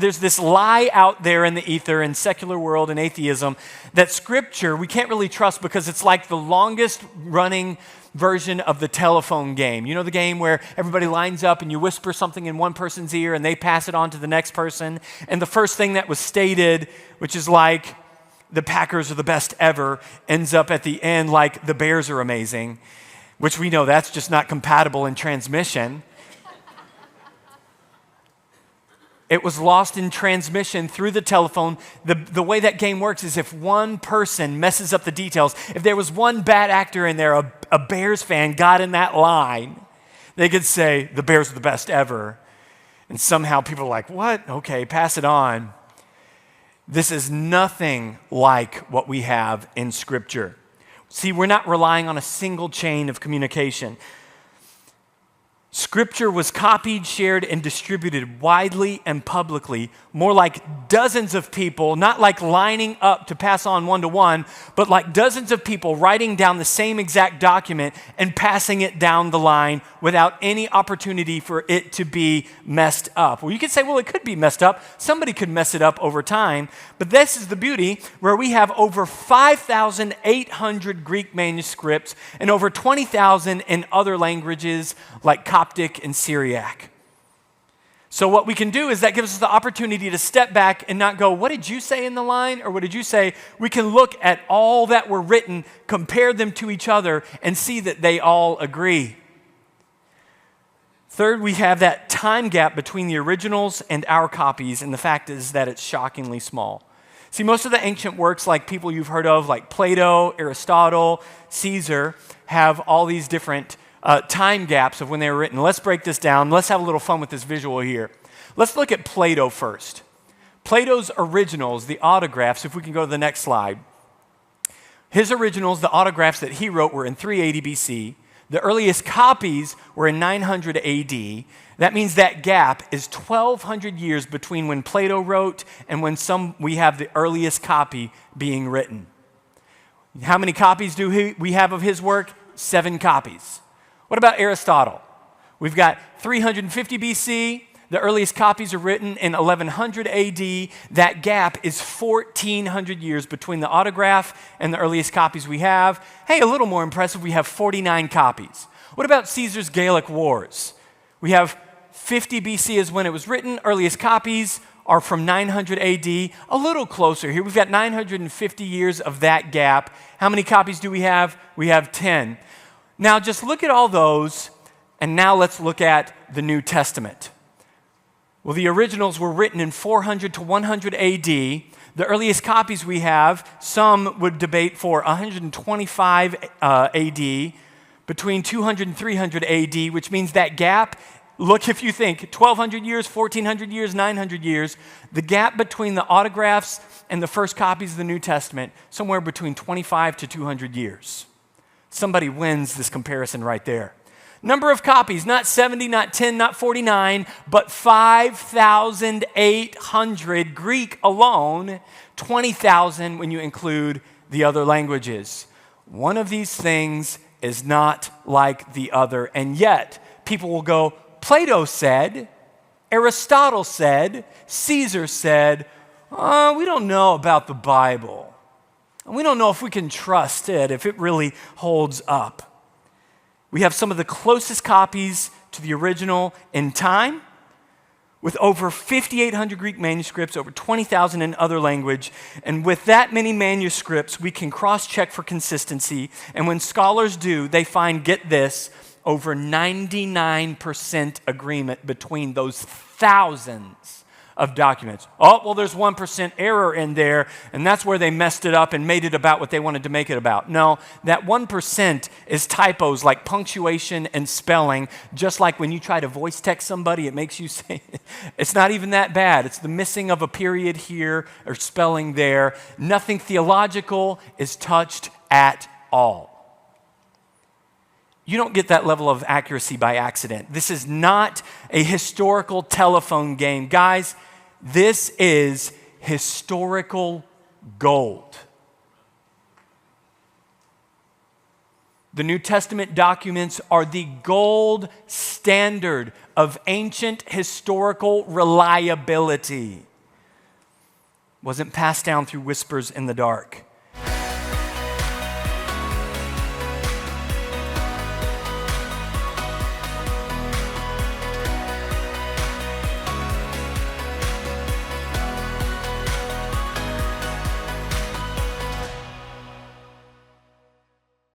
there's this lie out there in the ether, in secular world and atheism, that Scripture we can't really trust because it's like the longest running version of the telephone game. You know the game where everybody lines up and you whisper something in one person's ear and they pass it on to the next person. And the first thing that was stated, which is like the Packers are the best ever, ends up at the end like the Bears are amazing, which we know that's just not compatible in transmission. It was lost in transmission through the telephone. The way that game works is if one person messes up the details, if there was one bad actor in there, a Bears fan got in that line, they could say, the Bears are the best ever. And somehow people are like, what? Okay, pass it on. This is nothing like what we have in Scripture. See, we're not relying on a single chain of communication. Scripture was copied, shared, and distributed widely and publicly, more like dozens of people, not like lining up to pass on one-to-one, but like dozens of people writing down the same exact document and passing it down the line without any opportunity for it to be messed up. Well, you could say, well, it could be messed up. Somebody could mess it up over time, but this is the beauty where we have over 5,800 Greek manuscripts and over 20,000 in other languages like Coptic and Syriac. So what we can do is that gives us the opportunity to step back and not go, what did you say in the line? Or what did you say? We can look at all that were written, compare them to each other, and see that they all agree. Third, we have that time gap between the originals and our copies, and the fact is that it's shockingly small. See, most of the ancient works, like people you've heard of, like Plato, Aristotle, Caesar, have all these different time gaps of when they were written. Let's break this down. Let's have a little fun with this visual here. Let's look at Plato first. Plato's originals, the autographs, if we can go to the next slide. His originals, the autographs that he wrote, were in 380 BC. The earliest copies were in 900 AD. That means that gap is 1,200 years between when Plato wrote and when we have the earliest copy being written. How many copies do we have of his work? 7 copies. What about Aristotle? We've got 350 BC. The earliest copies are written in 1100 AD. That gap is 1,400 years between the autograph and the earliest copies we have. Hey, a little more impressive, we have 49 copies. What about Caesar's Gallic Wars? We have 50 BC is when it was written. Earliest copies are from 900 AD. A little closer here. We've got 950 years of that gap. How many copies do we have? We have 10. Now, just look at all those, and now let's look at the New Testament. Well, the originals were written in 400 to 100 AD. The earliest copies we have, some would debate for 125 AD, between 200 and 300 AD, which means that gap, look if you think, 1,200 years, 1,400 years, 900 years, the gap between the autographs and the first copies of the New Testament, somewhere between 25 to 200 years. Somebody wins this comparison right there. Number of copies, not 70, not 10, not 49, but 5,800 Greek alone, 20,000 when you include the other languages. One of these things is not like the other, and yet people will go, Plato said, Aristotle said, Caesar said, we don't know about the Bible. We don't know if we can trust it, if it really holds up. We have some of the closest copies to the original in time, with over 5,800 Greek manuscripts, over 20,000 in other language. And with that many manuscripts, we can cross-check for consistency. And when scholars do, they find, get this, over 99% agreement between those thousands of documents. Oh, well, there's 1% error in there, and that's where they messed it up and made it about what they wanted to make it about. No, that 1% is typos like punctuation and spelling, just like when you try to voice text somebody, it makes you say, it's not even that bad. It's the missing of a period here or spelling there. Nothing theological is touched at all. You don't get that level of accuracy by accident. This is not a historical telephone game. Guys, this is historical gold. The New Testament documents are the gold standard of ancient historical reliability. wasn't passed down through whispers in the dark.